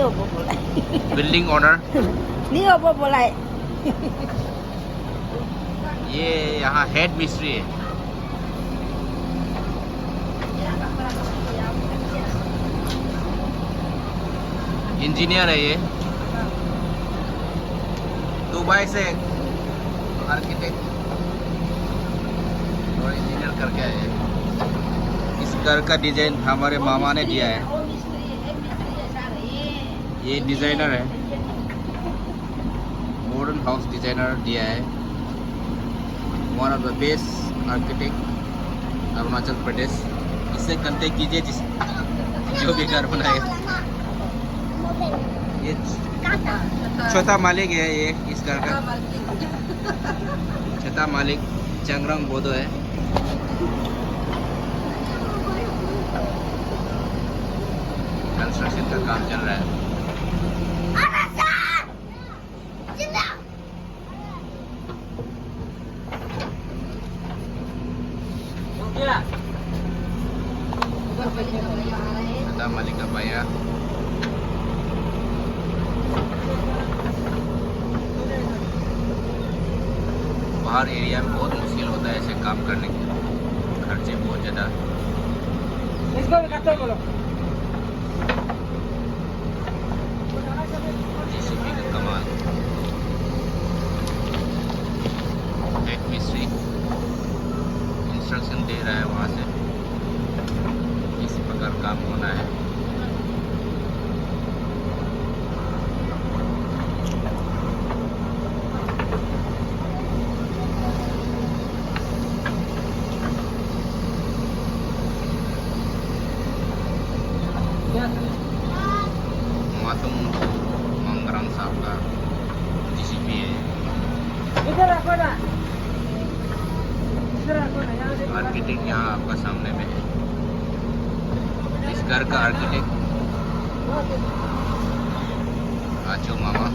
有伯伯来， building owner 你有伯伯来。 ये यहाँ head मिस्त्री है। इंजीनियर है ये, दुबई से आर्किटेक्ट और इंजीनियर करके आए हैं। इस घर का डिजाइन हमारे मामा ने दिया है। ये डिजाइनर है, मॉडर्न हाउस डिजाइनर दिया है। One of the best architect Arunachal Pradesh. इससे कांटेक्ट कीजिए जिस जो भी घर बनाए। ये छोटा मालिक है ये इस घर का, छोटा मालिक चंगरंग बोदो है। कंस्ट्रक्शन का काम चल रहा है। छोटा मालिक का भैया बाहर एरिया में बहुत मुश्किल होता है ऐसे काम करने के, खर्चे बहुत ज़्यादा। जेसीबी का कमाल। हेड मिस्त्री इंस्ट्रक्शन दे रहा है वहाँ से इस प्रकार काम होना है। मातुम मंगरम साहब का जीसीबी है। आर्किटेक्ट यहाँ आपका सामने में है। इस घर का आर्किटेक्ट आचू मामा।